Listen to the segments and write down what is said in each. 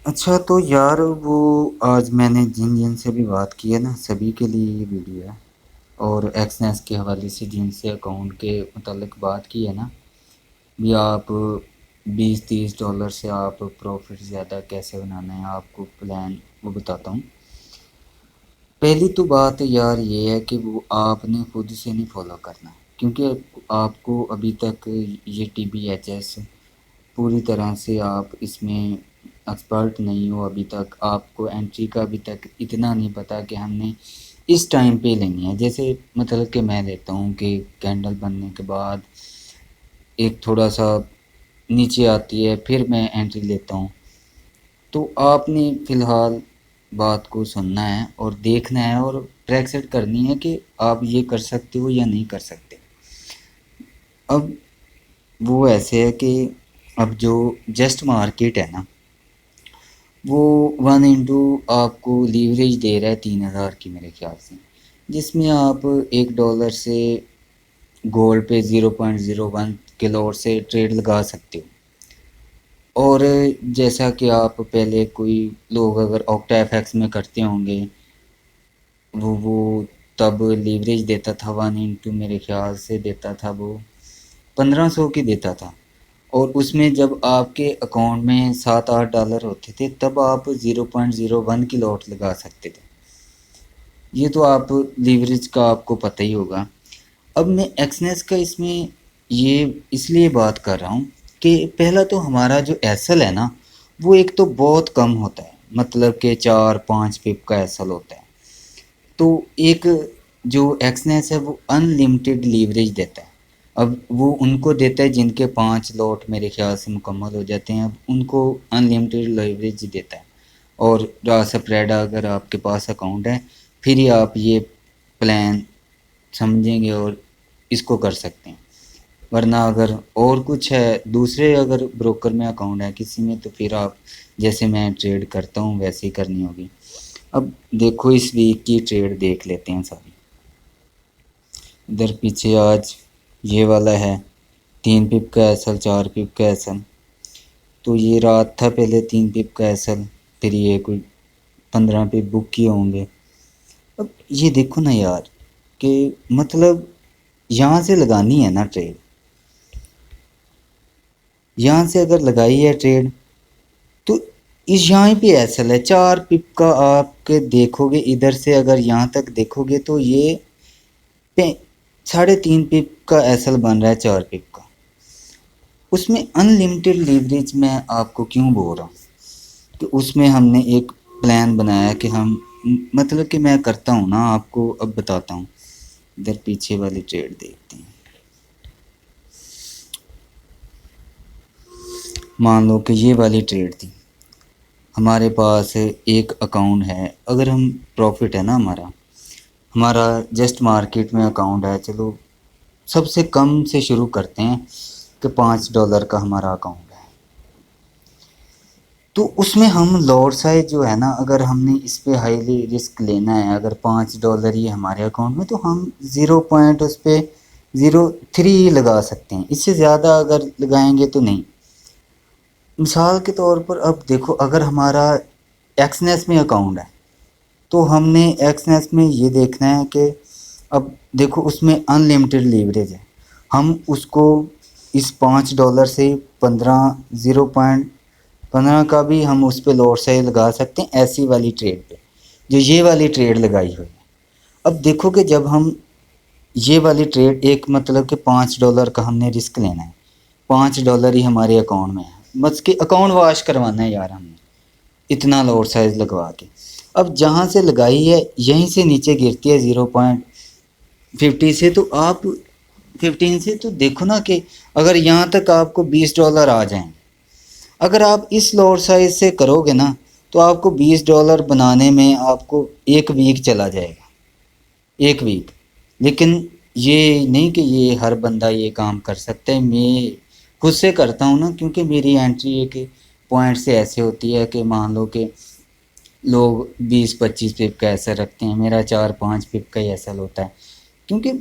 اچھا تو یار وہ آج میں نے جن جن سے بھی بات کی ہے نا سبھی کے لیے یہ ویڈیو ہے، اور ایکسنیس کے حوالے سے جن سے اکاؤنٹ کے متعلق بات کی ہے نا، بھی آپ 20-30 ڈالر سے آپ پروفٹ زیادہ کیسے بنانا ہے، آپ کو پلان وہ بتاتا ہوں۔ پہلی تو بات یار یہ ہے کہ وہ آپ نے خود سے نہیں فالو کرنا، کیونکہ آپ کو ابھی تک یہ ٹی بی ایچ ایس پوری طرح سے آپ اس میں ایکسپرٹ نہیں ہو، ابھی تک آپ کو انٹری کا ابھی تک اتنا نہیں پتہ کہ ہم نے اس ٹائم پہ لینی ہے۔ جیسے مطلب کہ میں لیتا ہوں کہ کینڈل بننے کے بعد ایک تھوڑا سا نیچے آتی ہے، پھر میں انٹری لیتا ہوں۔ تو آپ نے فی الحال بات کو سننا ہے اور دیکھنا ہے اور ٹریک سیٹ کرنی ہے کہ آپ یہ کر سکتے ہو یا نہیں کر سکتے۔ اب وہ ایسے ہے کہ اب جو جسٹ مارکیٹ ہے نا، وہ 1 آپ کو لیوریج دے رہا ہے 3000 کی میرے خیال سے، جس میں آپ $1 سے گولڈ پہ 0.01 کلور سے ٹریڈ لگا سکتے ہو۔ اور جیسا کہ آپ پہلے کوئی لوگ اگر آکٹا ایف ایکس میں کرتے ہوں گے، وہ تب لیوریج دیتا تھا 1 میرے خیال سے دیتا تھا وہ 1500 کی دیتا تھا، اور اس میں جب آپ کے اکاؤنٹ میں $7-8 ہوتے تھے تب آپ 0.01 کی لاٹ لگا سکتے تھے۔ یہ تو آپ لیوریج کا آپ کو پتہ ہی ہوگا۔ اب میں ایکسنیس کا اس میں یہ اس لیے بات کر رہا ہوں کہ پہلا تو ہمارا جو ایسل ہے نا، وہ ایک تو بہت کم ہوتا ہے، مطلب کہ 4-5 پپ کا ایسل ہوتا ہے۔ تو ایک جو ایکسنیس ہے وہ ان لمیٹیڈ لیوریج دیتا ہے۔ اب وہ ان کو دیتا ہے جن کے 5 لاٹ میرے خیال سے مکمل ہو جاتے ہیں، اب ان کو ان لمیٹیڈ لیوریج دیتا ہے۔ اور سپریڈا اگر آپ کے پاس اکاؤنٹ ہے پھر ہی آپ یہ پلان سمجھیں گے اور اس کو کر سکتے ہیں، ورنہ اگر اور کچھ ہے دوسرے اگر بروکر میں اکاؤنٹ ہے کسی میں تو پھر آپ جیسے میں ٹریڈ کرتا ہوں ویسے ہی کرنی ہوگی۔ اب دیکھو اس ویک کی ٹریڈ دیکھ لیتے ہیں ساری۔ ادھر پیچھے آج یہ والا ہے 3 پپ کا ایسل، 4 پپ کا ایسل، تو یہ رات تھا پہلے 3 پپ کا ایسل، پھر یہ کوئی 15 پپ بک کیے ہوں گے۔ اب یہ دیکھو نا یار کہ مطلب یہاں سے لگانی ہے نا ٹریڈ، یہاں سے اگر لگائی ہے ٹریڈ تو اس یہاں پہ ایسل ہے 4 پپ کا، آپ کے دیکھو گے ادھر سے اگر یہاں تک دیکھو گے تو یہ 3.5 پپ کا ایسل بن رہا ہے 4 پپ کا۔ اس میں ان لمیٹیڈ لیوریج میں آپ کو کیوں بول رہا ہوں کہ اس میں ہم نے ایک پلان بنایا کہ ہم مطلب کہ میں کرتا ہوں نا، آپ کو اب بتاتا ہوں۔ ادھر پیچھے والی ٹریڈ دیکھتے ہیں۔ مان لو کہ یہ والی ٹریڈ تھی، ہمارے پاس ایک اکاؤنٹ ہے، اگر ہم پروفٹ ہے نا ہمارا جسٹ مارکیٹ میں اکاؤنٹ ہے، چلو سب سے کم سے شروع کرتے ہیں کہ $5 کا ہمارا اکاؤنٹ ہے۔ تو اس میں ہم لوڈ سائز جو ہے نا، اگر ہم نے اس پہ ہائیلی رسک لینا ہے، اگر $5 ہی ہمارے اکاؤنٹ میں، تو ہم 0. اس پہ 0.3 لگا سکتے ہیں، اس سے زیادہ اگر لگائیں گے تو نہیں۔ مثال کے طور پر اب دیکھو اگر ہمارا ایکسنیس میں اکاؤنٹ ہے تو ہم نے ایکسنیس میں یہ دیکھنا ہے کہ اب دیکھو اس میں ان لمیٹیڈ لیوریج ہے، ہم اس کو اس $5 سے 0.15 کا بھی ہم اس پہ لوڈ سائز لگا سکتے ہیں، ایسی والی ٹریڈ پہ جو یہ والی ٹریڈ لگائی ہوئی ہے۔ اب دیکھو کہ جب ہم یہ والی ٹریڈ ایک مطلب کہ $5 کا ہم نے رسک لینا ہے، $5 ہی ہمارے اکاؤنٹ میں ہے، بس کہ اکاؤنٹ واش کروانا ہے یار ہم نے اتنا لوڈ سائز لگوا کے۔ اب جہاں سے لگائی ہے یہیں سے نیچے گرتی ہے 0.50 سے، تو آپ 15 سے تو دیکھو نا کہ اگر یہاں تک آپ کو $20 آ جائیں، اگر آپ اس لوڈ سائز سے کرو گے نا تو آپ کو $20 بنانے میں آپ کو 1 ویک چلا جائے گا، 1 ویک۔ لیکن یہ نہیں کہ یہ ہر بندہ یہ کام کر سکتا ہے، میں خود سے کرتا ہوں نا، کیونکہ میری انٹری ایک پوائنٹ سے ایسے ہوتی ہے کہ مان لو کہ لوگ 20-25 پپ کا ایسا رکھتے ہیں، میرا 4-5 پپ کا ہی ایسا ہوتا ہے، کیونکہ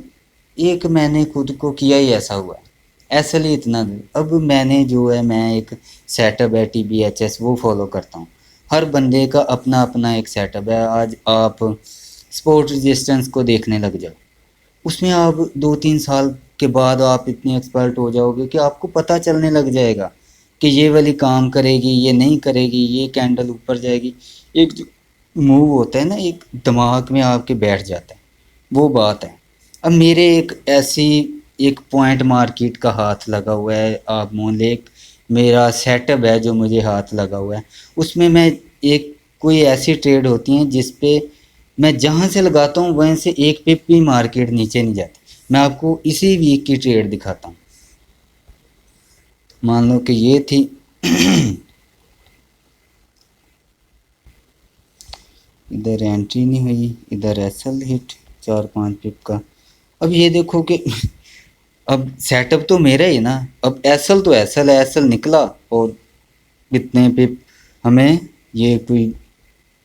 ایک میں نے خود کو کیا ہی ایسا ہوا ہے، ایسا ہی اتنا۔ اب میں نے جو ہے میں ایک سیٹ اپ ہے TBHS وہ فالو کرتا ہوں، ہر بندے کا اپنا اپنا ایک سیٹ اپ ہے. آج آپ سپورٹ رجسٹنس کو دیکھنے لگ جاؤ, اس میں آپ 2-3 سال کے بعد آپ اتنے ایکسپرٹ ہو جاؤ گے کہ آپ کو پتہ چلنے لگ جائے گا کہ یہ والی کام کرے گی, یہ نہیں کرے گی, یہ کینڈل اوپر جائے گی. ایک جو موو ہوتا ہے نا, ایک دماغ میں آپ کے بیٹھ جاتا ہے, وہ بات ہے. اب میرے ایک پوائنٹ مارکیٹ کا ہاتھ لگا ہوا ہے, آپ مان لیں میرا سیٹ اپ ہے جو مجھے ہاتھ لگا ہوا ہے, اس میں کوئی ایسی ٹریڈ ہوتی ہیں جس پہ میں جہاں سے لگاتا ہوں وہیں سے ایک پپ بھی مارکیٹ نیچے نہیں جاتی. میں آپ کو اسی ویک کی ٹریڈ دکھاتا ہوں. مان لو کہ یہ تھی ادھر انٹری نہیں ہوئی, ادھر ایس ایل ہٹ 4-5 پپ کا. اب یہ دیکھو کہ اب سیٹ اپ تو میرا ہی نا, اب ایس ایل تو ایس ایل نکلا اور اتنے پپ ہمیں یہ کوئی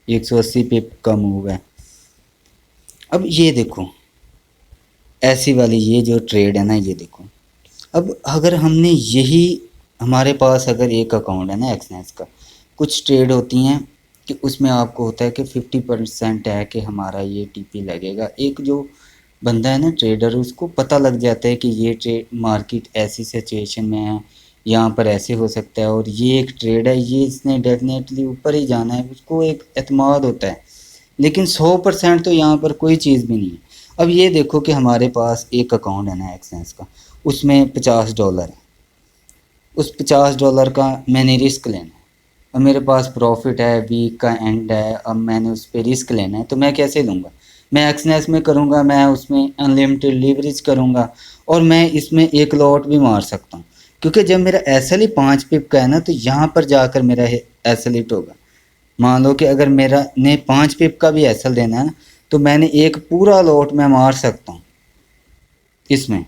180 پپ کا موو ہے. اب یہ دیکھو ایسی والی یہ جو ٹریڈ ہے نا, یہ دیکھو. اب اگر ہم نے یہی ہمارے پاس اگر ایک اکاؤنٹ ہے نا ایکسنیس کا, کچھ ٹریڈ ہوتی ہیں کہ اس میں آپ کو ہوتا ہے کہ 50% ہے کہ ہمارا یہ ٹی پی لگے گا. ایک جو بندہ ہے نا ٹریڈر, اس کو پتہ لگ جاتا ہے کہ یہ مارکیٹ ایسی سچویشن میں ہے, یہاں پر ایسے ہو سکتا ہے, اور یہ ایک ٹریڈ ہے, یہ اس نے ڈیفینیٹلی اوپر ہی جانا ہے, اس کو ایک اعتماد ہوتا ہے. لیکن 100% تو یہاں پر کوئی چیز بھی نہیں ہے. اب یہ دیکھو کہ ہمارے پاس ایک اکاؤنٹ ہے نا ایکسنس کا, اس میں $50 ہے. اس $50 کا میں نے رسک لینا ہے. اب میرے پاس پروفٹ ہے, ویک کا اینڈ ہے, اب میں نے اس پہ رسک لینا ہے, تو میں کیسے لوں گا؟ میں ایکسنیس میں کروں گا, میں اس میں انلمیٹڈ لیوریج کروں گا, اور میں اس میں ایک لاٹ بھی مار سکتا ہوں. کیونکہ جب میرا ایس ایل ہی 5 پپ کا ہے نا, تو یہاں پر جا کر میرا ایس ایل ہٹ ہوگا. مان لو کہ اگر میرا نے 5 پپ کا بھی ایس ایل دینا ہے نا, تو میں نے ایک پورا لاٹ میں مار سکتا ہوں. اس میں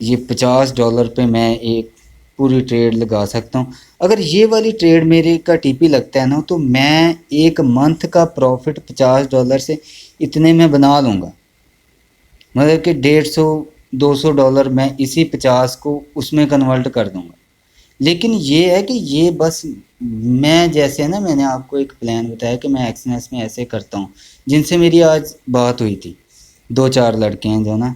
یہ $50 پہ میں ایک پوری ٹریڈ لگا سکتا ہوں. اگر یہ والی ٹریڈ میرے کا ٹی پی لگتا ہے نا, تو میں ایک منتھ کا پروفٹ $50 سے اتنے میں بنا لوں گا. مطلب کہ $150-200 میں اسی 50 کو اس میں کنورٹ کر دوں گا. لیکن یہ ہے کہ یہ بس میں جیسے نا, میں نے آپ کو ایک پلان بتایا کہ میں ایکسنیس میں ایسے کرتا ہوں, جن سے میری آج بات ہوئی تھی, 2-4 لڑکے ہیں جو نا,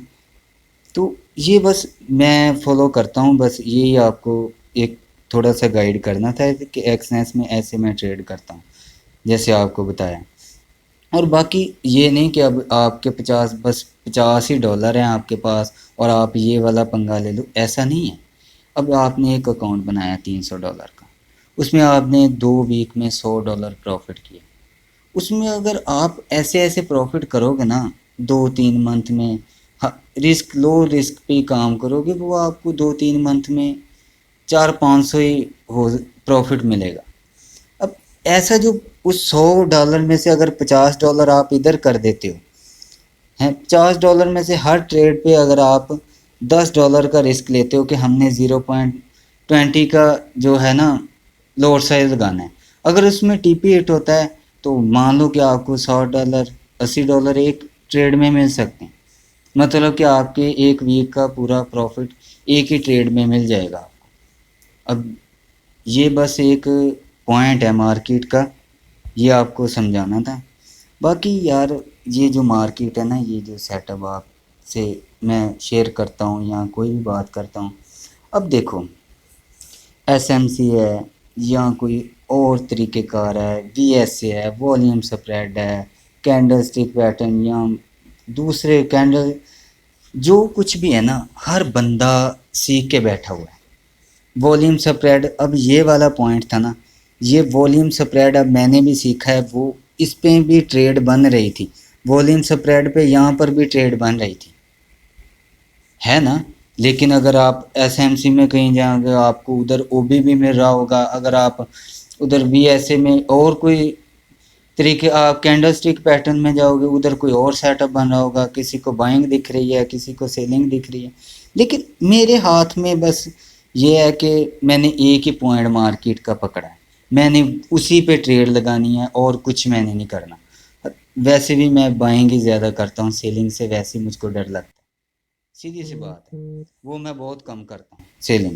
تو یہ بس میں فالو کرتا ہوں. بس یہی آپ کو ایک تھوڑا سا گائیڈ کرنا تھا کہ ایکسنیس میں ایسے میں ٹریڈ کرتا ہوں جیسے آپ کو بتایا. اور باقی یہ نہیں کہ اب آپ کے بس $50 ہیں آپ کے پاس اور آپ یہ والا پنگا لے لو, ایسا نہیں ہے. اب آپ نے ایک اکاؤنٹ بنایا $300 کا, اس میں آپ نے 2 ویک میں $100 پروفٹ کیا. اس میں اگر آپ ایسے پروفٹ کرو گے نا 2-3 منتھ میں, لو رسک پہ کام کرو گے, وہ آپ کو 2-3 منتھ میں 400-500 ہی پروفٹ ملے گا. اب ایسا جو اس $100 میں سے اگر $50 آپ ادھر کر دیتے ہو ہیں, $50 میں سے ہر ٹریڈ پہ اگر آپ $10 کا رسک لیتے ہو کہ ہم نے 0.20 کا جو ہے نا لوڈ سائز لگانا ہے, اگر اس میں ٹی پی ہٹ ہوتا ہے تو مان لو کہ آپ کو $100-$80 ایک ٹریڈ میں مل سکتے ہیں. مطلب کہ آپ کے ایک ویک کا پورا پروفٹ ایک ہی ٹریڈ میں مل جائے گا آپ کو. اب یہ بس ایک پوائنٹ ہے مارکیٹ کا, یہ آپ کو سمجھانا تھا. باقی یار یہ جو مارکیٹ ہے نا, یہ جو سیٹ اپ آپ سے میں شیئر کرتا ہوں یا کوئی بھی بات کرتا ہوں, اب دیکھو ایس ایم سی ہے یا کوئی اور طریقہ کار ہے, وی ایس اے ہے, والیوم سپریڈ ہے, کینڈل اسٹک پیٹرن یا دوسرے کینڈل, جو کچھ بھی ہے نا, ہر بندہ سیکھ کے بیٹھا ہوا ہے. والیوم سپریڈ, اب یہ والا پوائنٹ تھا نا, یہ والیوم سپریڈ اب میں نے بھی سیکھا ہے, وہ اس پہ بھی ٹریڈ بن رہی تھی. والیوم سپریڈ پہ یہاں پر بھی ٹریڈ بن رہی تھی, ہے نا. لیکن اگر آپ ایس ایم سی میں کہیں جائیں گے, آپ کو ادھر او بی بھی مل رہا ہوگا. اگر آپ ادھر وی ایس اے میں اور کوئی طریقے, آپ کینڈل اسٹک پیٹرن میں جاؤ گے, ادھر کوئی اور سیٹ اپ بن رہا ہوگا, کسی کو بائنگ دکھ رہی ہے, کسی کو سیلنگ دکھ رہی ہے. لیکن میرے ہاتھ میں بس یہ ہے کہ میں نے ایک ہی پوائنٹ مارکیٹ کا پکڑا ہے, میں نے اسی پہ ٹریڈ لگانی ہے اور کچھ میں نے نہیں کرنا. ویسے بھی میں بائنگ ہی زیادہ کرتا ہوں, سیلنگ سے ویسے مجھ کو ڈر لگتا ہے, سیدھی سی بات ہے, وہ میں بہت کم کرتا ہوں سیلنگ.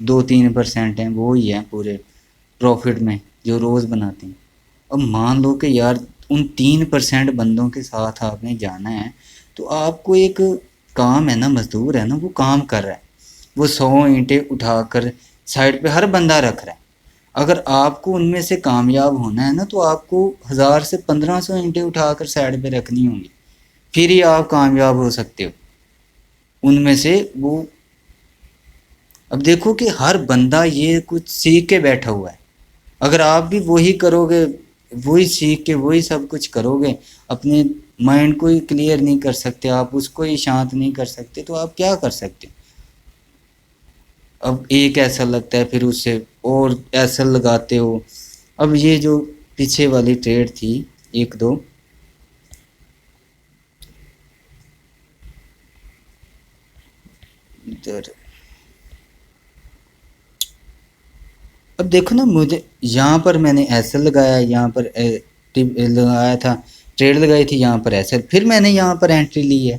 2-3% ہیں وہ ہی ہیں پورے پروفٹ میں جو روز بناتے ہیں۔ اب مان لو کہ یار ان 3% بندوں کے ساتھ آپ نے جانا ہے، تو آپ کو ایک کام ہے نا، مزدور ہے نا، وہ کام کر رہا ہے، وہ 100 اینٹیں اٹھا کر سائڈ پہ ہر بندہ رکھ رہا ہے۔ اگر آپ کو ان میں سے کامیاب ہونا ہے نا، تو آپ کو 1000 سے 1500 اینٹیں اٹھا کر سائڈ پہ رکھنی ہوں گی، پھر ہی آپ کامیاب ہو سکتے ہو ان میں سے وہ۔ اب دیکھو کہ ہر بندہ یہ کچھ سیکھ کے بیٹھا ہوا ہے، اگر آپ بھی وہی کرو گے، وہی سیکھ کے وہی سب کچھ کرو گے، اپنے مائنڈ کو ہی کلیئر نہیں کر سکتے، آپ اس کو ہی شانت نہیں کر سکتے، تو آپ کیا کر سکتے؟ اب ایک ایسا لگتا ہے، پھر اس سے اور ایسا لگاتے ہو۔ اب یہ جو پیچھے والی ٹریڈ تھی 1-2، ادھر اب دیکھو نا، مجھے یہاں پر میں نے ایسا لگایا، یہاں پر لگایا تھا، ٹریڈ لگائی تھی یہاں پر ایسا، پھر میں نے یہاں پر انٹری لی ہے۔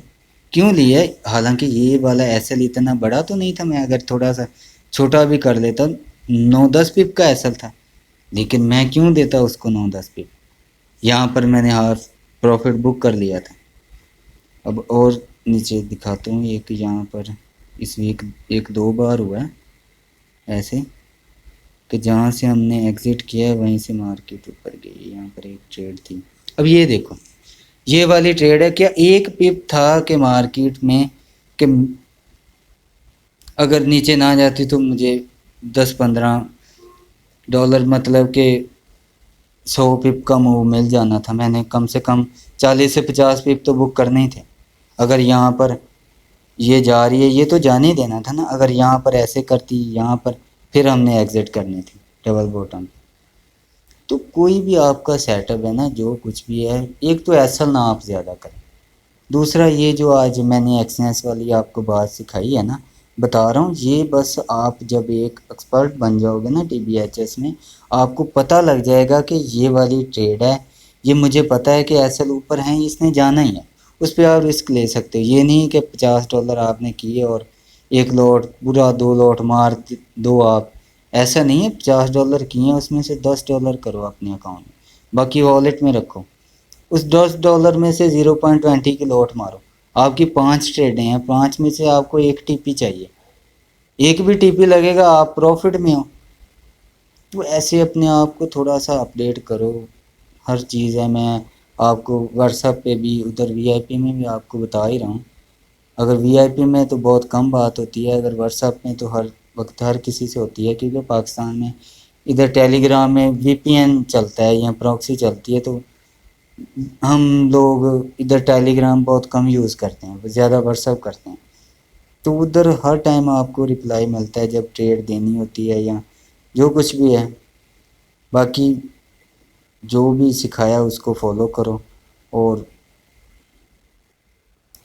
کیوں لی ہے؟ حالانکہ یہ والا ایسل اتنا بڑا تو نہیں تھا، میں اگر تھوڑا سا چھوٹا بھی کر لیتا 9-10 پپ کا ایسل تھا، لیکن میں کیوں دیتا اس کو 9-10 پپ؟ یہاں پر میں نے ہاف پروفٹ بک کر لیا تھا۔ اب اور نیچے دکھاتا ہوں، ایک یہاں پر اس ویک 1-2 بار ہوا ہے ایسے کہ جہاں سے ہم نے ایگزٹ کیا ہے وہیں سے مارکیٹ اوپر گئی۔ یہاں پر ایک ٹریڈ تھی، اب یہ دیکھو یہ والی ٹریڈ ہے، کیا ایک پپ تھا کہ مارکیٹ میں کہ اگر نیچے نہ جاتی تو مجھے $10-15 مطلب کہ 100 پپ کا موو مل جانا تھا۔ میں نے کم سے کم 40 سے 50 پپ تو بک کرنے ہی تھے۔ اگر یہاں پر یہ جا رہی ہے، یہ تو جانے دینا تھا نا، اگر یہاں پر ایسے کرتی یہاں پر، پھر ہم نے ایگزٹ کرنی تھی ڈبل باٹم۔ تو کوئی بھی آپ کا سیٹ اپ ہے نا، جو کچھ بھی ہے، ایک تو ایسل نہ آپ زیادہ کریں، دوسرا یہ جو آج میں نے ایکسنس والی آپ کو بات سکھائی ہے نا، بتا رہا ہوں، یہ بس آپ جب ایک ایکسپرٹ بن جاؤ گے نا ٹی بی ایچ ایس میں، آپ کو پتہ لگ جائے گا کہ یہ والی ٹریڈ ہے، یہ مجھے پتہ ہے کہ ایسل اوپر ہیں، اس نے جانا ہی ہے، اس پہ آپ رسک لے سکتے ہو۔ یہ نہیں کہ $50 آپ نے کیے اور ایک لوٹ پورا 2 لوٹ مار دو آپ، ایسا نہیں ہے۔ $50 کیے ہیں، اس میں سے $10 کرو اپنے اکاؤنٹ میں، باقی والیٹ میں رکھو، اس $10 میں سے 0.20 کی لوٹ مارو۔ آپ کی 5 ٹریڈیں ہیں، 5 میں سے آپ کو ایک ٹی پی چاہیے، ایک بھی ٹی پی لگے گا آپ پروفٹ میں ہو۔ تو ایسے اپنے آپ کو تھوڑا سا اپڈیٹ کرو، ہر چیز ہے، میں آپ کو واٹس ایپ پہ بھی، ادھر وی آئی پی میں بھی آپ کو بتا ہی رہا ہوں۔ اگر وی آئی پی میں تو بہت کم بات ہوتی ہے، اگر واٹس ایپ میں تو ہر وقت ہر کسی سے ہوتی ہے، کیونکہ پاکستان میں ادھر ٹیلی گرام میں وی پی این چلتا ہے یا پراکسی چلتی ہے، تو ہم لوگ ادھر ٹیلی گرام بہت کم یوز کرتے ہیں، زیادہ واٹس ایپ کرتے ہیں، تو ادھر ہر ٹائم آپ کو رپلائی ملتا ہے جب ٹریڈ دینی ہوتی ہے یا جو کچھ بھی ہے۔ باقی جو بھی سکھایا اس کو فالو کرو، اور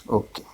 اوکے۔